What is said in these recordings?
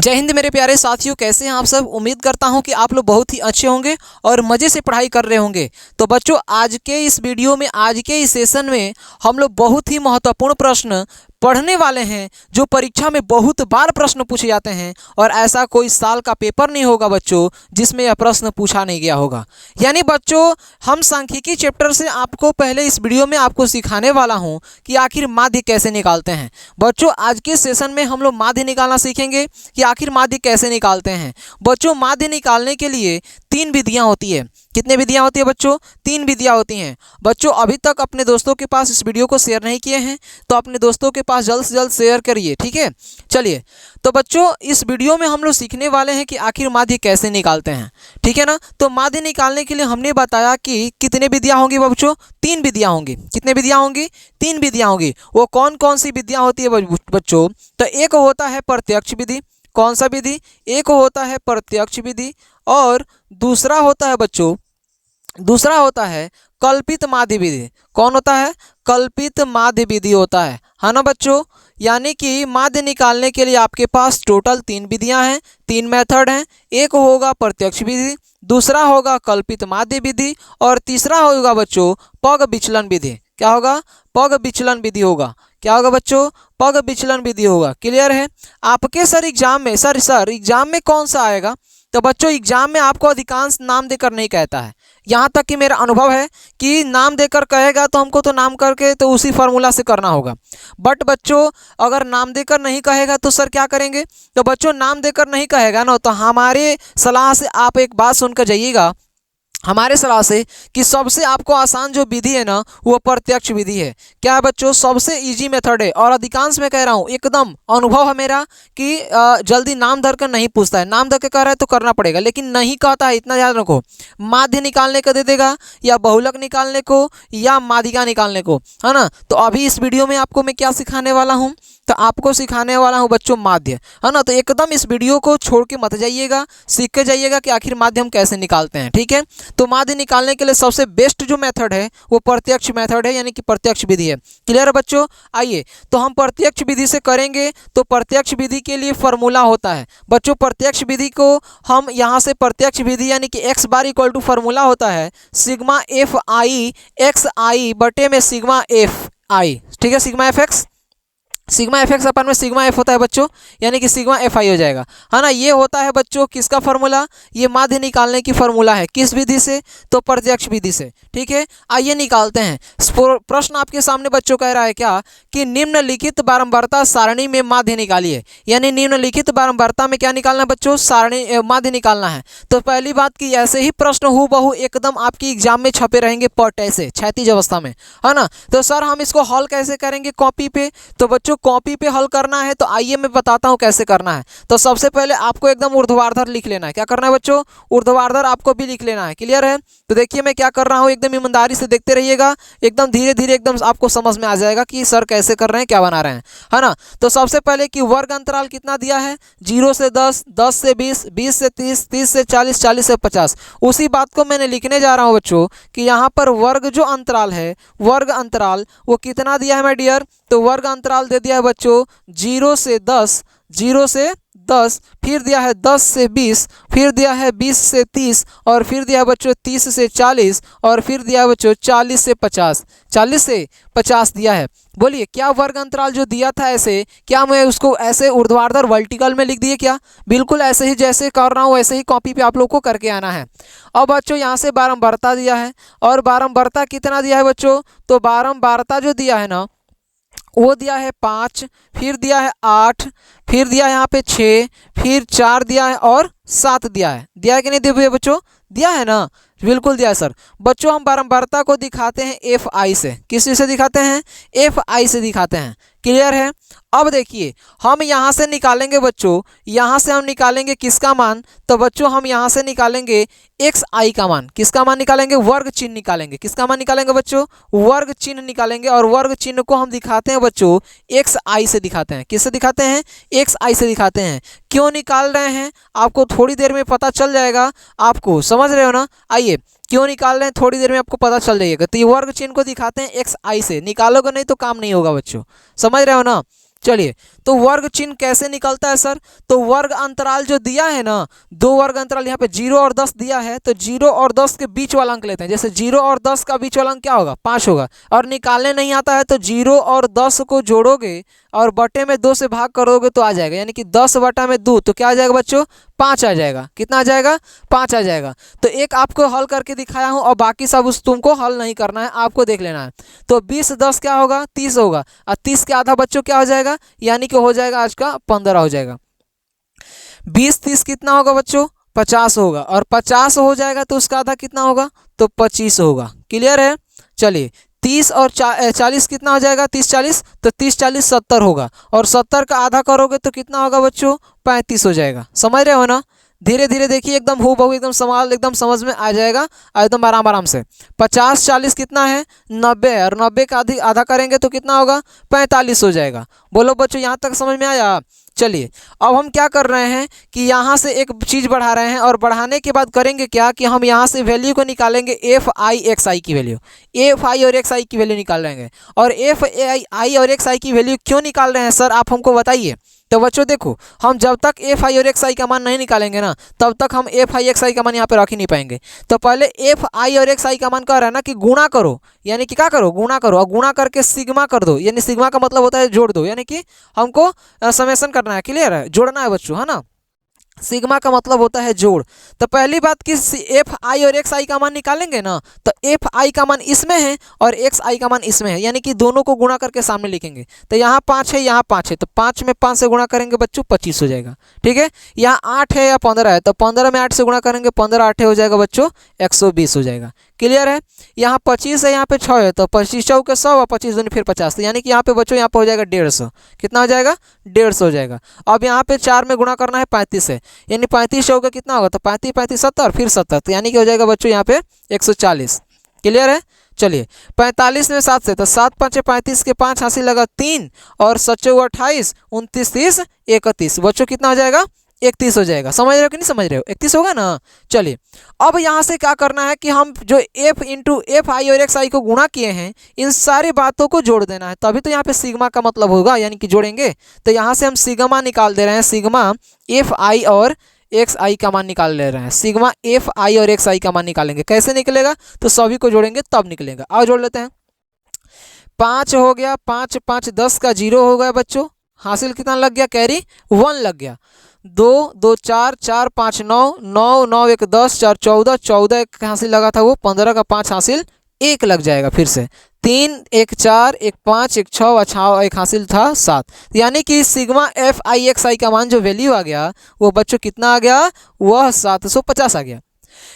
जय हिंद मेरे प्यारे साथियों, कैसे हैं आप सब। उम्मीद करता हूं कि आप लोग बहुत ही अच्छे होंगे और मज़े से पढ़ाई कर रहे होंगे। तो बच्चों, आज के इस वीडियो में, आज के इस सेशन में हम लोग बहुत ही महत्वपूर्ण प्रश्न पढ़ने वाले हैं जो परीक्षा में बहुत बार प्रश्न पूछे जाते हैं और ऐसा कोई साल का पेपर नहीं होगा बच्चों जिसमें यह प्रश्न पूछा नहीं गया होगा। यानी बच्चों, हम सांख्यिकी चैप्टर से आपको पहले इस वीडियो में आपको सिखाने वाला हूं कि आखिर माध्य कैसे निकालते हैं। बच्चों, आज के सेशन में हम लोग माध्य निकालना सीखेंगे कि आखिर माध्य कैसे निकालते हैं। बच्चों, माध्य निकालने के लिए 3 विधियां होती है। कितने विधियां होती है बच्चों? 3 विधियां होती हैं। बच्चों, अभी तक अपने दोस्तों के पास इस वीडियो को शेयर नहीं किए हैं तो अपने दोस्तों के पास जल्द से जल्द शेयर करिए, ठीक है। चलिए, तो बच्चों, इस वीडियो में हम लोग सीखने वाले हैं कि आखिर माध्य कैसे निकालते हैं, ठीक है ना। तो माध्य निकालने के लिए हमने बताया कि कितने विधियां होंगी बच्चों? 3 विधियां होंगी। कितने विधियां होंगी? 3 विधियां होंगी। वो कौन कौन सी विधियां होती है बच्चों? तो एक होता है प्रत्यक्ष विधि। कौन सा विधि? एक होता है प्रत्यक्ष विधि और दूसरा होता है बच्चों, दूसरा होता है कल्पित माध्य विधि। कौन होता है? कल्पित माध्य विधि होता है ना बच्चों। यानी कि माध्य निकालने के लिए आपके पास टोटल 3 विधियां हैं, 3 मेथड हैं। एक होगा प्रत्यक्ष विधि, दूसरा होगा कल्पित माध्य विधि और तीसरा होगा बच्चों पग विचलन विधि। क्या होगा? पग विचलन विधि होगा। क्या होगा बच्चों? पग विचलन विधि होगा। क्लियर है? आपके सर एग्जाम में, सर एग्जाम में कौन सा आएगा? तो बच्चों, एग्जाम में आपको अधिकांश नाम देकर नहीं कहता है। यहाँ तक कि मेरा अनुभव है कि नाम देकर कहेगा तो हमको तो नाम करके तो उसी फार्मूला से करना होगा। बट बच्चों, अगर नाम देकर नहीं कहेगा तो सर क्या करेंगे? तो बच्चों, नाम देकर नहीं कहेगा ना, तो हमारे सलाह से आप एक बात सुनकर जाइएगा, हमारे सलाह से, कि सबसे आपको आसान जो विधि है ना वो प्रत्यक्ष विधि है। क्या है बच्चों? सबसे इजी मेथड है और अधिकांश मैं कह रहा हूँ, एकदम अनुभव है मेरा कि जल्दी नाम धर कर नहीं पूछता है। नाम धर के कह रहा है तो करना पड़ेगा, लेकिन नहीं कहता है, इतना याद रखो। माध्य निकालने को दे देगा या बहुलक निकालने को या माध्यिका निकालने को, है ना। तो अभी इस वीडियो में आपको मैं क्या सिखाने वाला हूँ? तो आपको सिखाने वाला हूँ बच्चों माध्य, है ना। तो एकदम इस वीडियो को छोड़ के मत जाइएगा, सीख के जाइएगा कि आखिर माध्य हम कैसे निकालते हैं, ठीक है। तो माध्य निकालने के लिए सबसे बेस्ट जो मेथड है वो प्रत्यक्ष मेथड है, यानी कि प्रत्यक्ष विधि है। क्लियर है बच्चों? आइए, तो हम प्रत्यक्ष विधि से करेंगे। तो प्रत्यक्ष विधि के लिए फॉर्मूला होता है बच्चों। प्रत्यक्ष विधि को हम यहाँ से प्रत्यक्ष विधि यानी कि x बार इक्वल टू फॉर्मूला होता है sigma F I X I बटे में सिग्मा एफ आई, ठीक है। Sigma F X, sigma F X अपन में सिग्मा एफ होता है बच्चों, यानी कि सिग्मा एफ आई हो जाएगा, है ना। ये होता है बच्चों किसका फार्मूला? ये माध्य निकालने की फार्मूला है। किस विधि से? तो प्रत्यक्ष विधि से, ठीक है। आइए निकालते हैं। प्रश्न आपके सामने बच्चों कह रहा है क्या कि निम्नलिखित बारंबारता सारणी में माध्य निकालिए। यानी निम्नलिखित बारंबारता में क्या निकालना है बच्चों? सारणी माध्य निकालना है। तो पहली बात कि ऐसे ही प्रश्न हूबहू एकदम आपकी एग्जाम में छपे रहेंगे पट ऐसे क्षैतिज अवस्था में, है ना। तो सर हम इसको हल कैसे करेंगे कॉपी पे? तो बच्चों, कॉपी पे हल करना है तो आइए मैं बताता हूं कैसे करना है। तो सबसे पहले आपको एकदम ऊर्ध्वाधर लिख लेना है। क्या करना है बच्चों? ऊर्ध्वाधर आपको भी लिख लेना है। क्लियर है? तो देखिए मैं क्या कर रहा हूं, एकदम ईमानदारी से देखते रहिएगा, एकदम धीरे धीरे एकदम आपको समझ में आ जाएगा कि सर कैसे कर रहे हैं, क्या बना रहे हैं, है ना। तो सबसे पहले कि वर्ग अंतराल कितना दिया है? 0 से 10, 10 से 20, 20 से 30, 30 से 40, 40 से 50। उसी बात को मैंने लिखने जा रहा हूं बच्चों कि यहाँ पर वर्ग जो अंतराल है, वर्ग अंतराल वो कितना दिया है माय डियर? तो वर्ग अंतराल दे दिया है बच्चों 0 से 10, 0 से 10, फिर दिया है 10 से 20, फिर दिया है 20 से 30 और फिर दिया है बच्चों 30 से 40 और फिर दिया है बच्चों 40 से 50, 40 से 50 दिया है। बोलिए, क्या वर्ग अंतराल जो दिया था ऐसे, क्या मैं उसको ऐसे ऊर्ध्वाधर वर्टिकल में लिख दिए क्या? बिल्कुल ऐसे ही जैसे कर रहा हूँ वैसे ही कॉपी पे आप लोग को करके आना है। अब बच्चों यहाँ से बारंबारता दिया है और बारंबारता कितना दिया है बच्चों? तो बारंबारता जो दिया है ना वो दिया है 5, फिर दिया है 8, फिर दिया है यहाँ पे 6, फिर 4 दिया है और 7 दिया है। दिया है कि नहीं दिया बच्चों? दिया है ना, बिल्कुल दिया है सर। बच्चों, हम बारंबारता को दिखाते हैं एफ आई से। किस चीज़ से दिखाते हैं? एफ आई से दिखाते हैं। क्लियर है? अब देखिए, हम यहाँ से निकालेंगे बच्चों, यहाँ से हम निकालेंगे किसका मान? तो बच्चों, हम यहाँ से निकालेंगे एक्स आई का मान। किसका मान निकालेंगे? वर्ग चिन्ह निकालेंगे। किसका मान निकालेंगे बच्चों? वर्ग चिन्ह निकालेंगे और वर्ग चिन्ह को हम दिखाते हैं बच्चों एक्स आई से दिखाते हैं। किससे दिखाते हैं? एक्स आई से दिखाते हैं। क्यों निकाल रहे हैं आपको थोड़ी देर में पता चल जाएगा, आपको समझ रहे हो ना। आइए, क्यों निकाल रहे हैं थोड़ी देर में आपको पता चल जाएगा। तो ये वर्ग चिन्ह को दिखाते हैं एक्स आई से, निकालोगे नहीं तो काम नहीं होगा बच्चों, समझ रहे हो ना। चलिए, तो वर्ग चिन्ह कैसे निकलता है सर? तो वर्ग अंतराल जो दिया है ना, दो वर्ग अंतराल यहाँ पे 0 और 10 दिया है, तो 0 और 10 के बीच वाला अंक लेते हैं। जैसे 0 और 10 का बीच वाला अंक क्या होगा? 5 होगा। और निकालने नहीं आता है तो 0 और 10 को जोड़ोगे और बटे में 2 से भाग करोगे तो आ जाएगा, यानी कि 10 बटा में 2, तो क्या आ जाएगा बच्चों? 5 आ जाएगा। कितना आ जाएगा? 5 आ जाएगा। तो एक आपको हल करके दिखाया हूँ और बाकी सब उस तुमको हल नहीं करना है, आपको देख लेना है। तो 20 10 क्या होगा? 30 होगा। और 30 के आधा बच्चों क्या हो जाएगा? यानी कि हो जाएगा आज का 15 हो जाएगा। 20 30 कितना होगा बच्चों? 50 होगा। और 50 हो जाएगा तो उसका आधा कितना होगा? तो 25 होगा। क्लियर है? चलिए, 30 और 40 कितना हो जाएगा? 30 40, तो 30 40 70 होगा। और 70 का आधा करोगे तो कितना होगा बच्चों? 35 हो जाएगा। समझ रहे हो ना? धीरे धीरे देखिए, एकदम हूबहू एकदम सवाल एकदम समझ में आ जाएगा एकदम आराम आराम से। 50 40 कितना है? 90 है। और 90 का आधा करेंगे तो कितना होगा? 45 हो जाएगा। बोलो बच्चों, यहाँ तक समझ में आया? चलिए, अब हम क्या कर रहे हैं कि यहाँ से एक चीज़ बढ़ा रहे हैं, और बढ़ाने के बाद करेंगे क्या कि हम यहाँ से वैल्यू को निकालेंगे एफ आई एक्स आई की वैल्यू। एफ आई और एक्स आई की वैल्यू निकाल लेंगे। और एफ आई और एक्स आई की वैल्यू क्यों निकाल रहे हैं सर, आप हमको बताइए। तो बच्चों देखो, हम जब तक एफ आई और एक्स आई का मान नहीं निकालेंगे ना, तब तक हम एफ आई एक्स आई का मान यहाँ पे रख ही नहीं पाएंगे। तो पहले एफ आई और एक्स आई का मान कह रहा है ना कि गुणा करो, यानी कि क्या करो? गुणा करो। और गुणा करके सिग्मा कर दो, यानी सिग्मा का मतलब होता है जोड़ दो, यानी कि हमको समेशन करना है। क्लियर है? जोड़ना है बच्चों, है ना? सिग्मा का मतलब होता है जोड़। तो पहली बात कि एफ आई और एक्स आई का मान निकालेंगे ना, तो एफ आई का मान इसमें है और एक्स आई का मान इसमें है, यानी कि दोनों को गुणा करके सामने लिखेंगे। तो यहाँ 5 है, यहाँ 5 है, तो 5 में 5 से गुणा करेंगे बच्चों 25 हो जाएगा। ठीक है? यहाँ 8 है या 15 है, तो 15 में 8 से गुणा करेंगे, 15 8 हो जाएगा बच्चों 120 हो जाएगा। क्लियर है? यहाँ 25 है, यहाँ पे 6 है, तो 25 चौके 100 और 25 दूनी फिर 50, तो यानी कि यहाँ पे बच्चों यहाँ पे हो जाएगा 150। कितना हो जाएगा? 150 हो जाएगा। अब यहाँ पे 4 में गुणा करना है 35 है, यानी 35 चौके कितना होगा? तो 35 35 70 फिर 70, तो यानी कि हो जाएगा बच्चों यहाँ पे 140। क्लियर है? चलिए, 45 में 7 से, तो 7 5 35 के 5 हासिल लगा 3 और 7 28 29 30 31, बच्चों कितना हो जाएगा? 31 हो जाएगा। समझ रहे हो कि नहीं समझ रहे हो? 31 होगा ना? चलिए, अब यहाँ से क्या करना है कि हम जो f इंटू एफ आई और एक्स आई को गुणा किए हैं, इन सारी बातों को जोड़ देना है, तभी तो यहाँ पे सिग्मा का मतलब होगा, यानी कि जोड़ेंगे। तो यहाँ से हम सिग्मा निकाल दे रहे हैं, सिग्मा एफ आई और एक्स आई का मान निकाल ले रहे हैं। सिग्मा एफ आई और एक्स आई का मान निकालेंगे। कैसे निकलेगा? तो सभी को जोड़ेंगे तब निकलेगा। आओ जोड़ लेते हैं। 5 हो गया, 5 5 10 का 0 हो गया बच्चों। हासिल कितना लग गया? कैरी 1 लग गया। 2 2 4 4 5 9 9 9 1 10 4 14 14 एक हासिल लगा था वो 15 का 5 हासिल 1 लग जाएगा। फिर से 3 1 4 1 5 1 6 अच्छा एक हासिल था 7, यानी कि सिग्मा एफ आई एक्स आई का मान जो वैल्यू आ गया वो बच्चों कितना आ गया? वह 750 आ गया।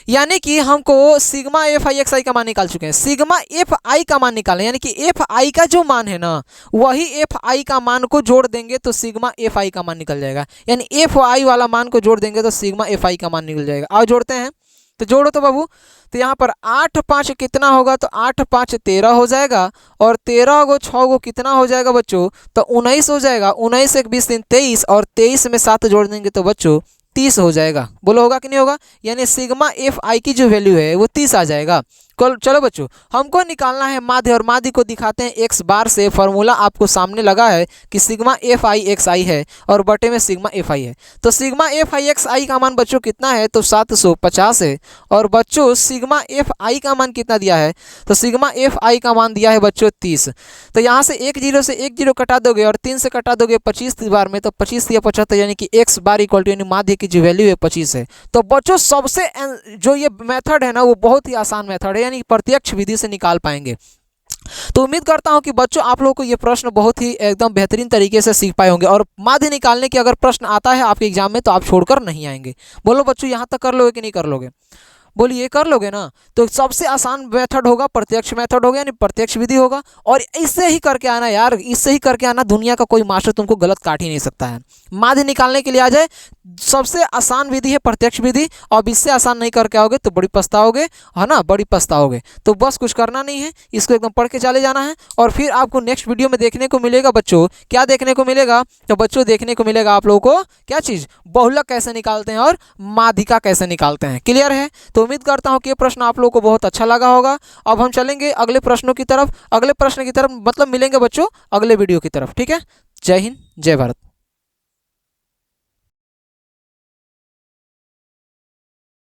यानी कि हमको सिग्मा एफ आई एक्स आई का मान निकाल चुके हैं। सिग्मा एफ आई का मान निकालें, यानी कि एफ आई का जो मान है ना, वही एफ आई का मान को जोड़ देंगे तो सिग्मा एफ आई का मान निकल जाएगा। यानी एफ आई वाला मान को जोड़ देंगे तो सिग्मा एफ आई का मान निकल जाएगा। आओ जोड़ते हैं। तो जोड़ो तो बाबू। तो यहाँ पर 8 5 कितना होगा? तो 8 5 13 हो जाएगा। और 13 को 6 को कितना हो जाएगा बच्चों? तो 19 हो जाएगा। 19 1 20 3 23, और 23 में 7 जोड़ देंगे तो बच्चों 30 हो जाएगा। बोलो होगा कि नहीं होगा? यानी सिग्मा एफ आई की जो वैल्यू है वो 30 आ जाएगा। चलो बच्चों, हमको निकालना है माध्य, और माध्य को दिखाते हैं एक्स बार से। फॉर्मूला आपको सामने लगा है कि सिग्मा एफ आई एक्स आई है और बटे में सिग्मा एफ आई है। तो सिग्मा एफ आई एक्स आई का मान बच्चों कितना है? तो 750 है। और बच्चों सिग्मा एफ आई का मान कितना दिया है? तो सिग्मा एफ आई का मान दिया है बच्चों 30। तो यहाँ से 1 0 से 1 0 कटा दोगे और 3 से कटा दोगे 25 बार में, तो 25 या 75, यानी कि एक्स बार इक्वल टू, यानी माध्य की जो वैल्यू है 25 है। तो बच्चों सबसे जो ये मेथड है ना वो बहुत ही आसान मेथड है, यानी प्रत्यक्ष विधि से निकाल पाएंगे। तो उम्मीद करता हूं कि बच्चों आप लोगों को ये प्रश्न बहुत ही एकदम बेहतरीन तरीके से सीख पाए होंगे। और माध्य निकालने की अगर प्रश्न आता है आपके एग्जाम में तो आप छोड़कर नहीं आएंगे। बोलो बच्चों, यहाँ तक कर लोगे कि नहीं कर लोगे? बोलिए कर लोगे ना? तो सबसे आसान मेथड होगा प्रत्यक्ष मेथड होगा, यानी प्रत्यक्ष विधि होगा। और इससे ही करके आना यार, इससे ही करके आना। दुनिया का कोई मास्टर तुमको गलत काट ही नहीं सकता है। माध्य निकालने के लिए आ जाए, सबसे आसान विधि है प्रत्यक्ष विधि। अब इससे आसान नहीं करके आओगे तो बड़ी पछताओगे, है ना, बड़ी पछताओगे। तो बस कुछ करना नहीं है, इसको एकदम पढ़ के चले जाना है। और फिर आपको नेक्स्ट वीडियो में देखने को मिलेगा बच्चों, क्या देखने को मिलेगा, तो बच्चों देखने को मिलेगा आप लोगों को क्या चीज़, बहुलक कैसे निकालते हैं और माध्यिका कैसे निकालते हैं। क्लियर है? तो उम्मीद करता हूँ कि ये प्रश्न आप लोगों को बहुत अच्छा लगा होगा। अब हम चलेंगे अगले प्रश्नों की तरफ, अगले प्रश्न की तरफ, मतलब मिलेंगे बच्चों अगले वीडियो की तरफ। ठीक है, जय हिंद, जय भारत।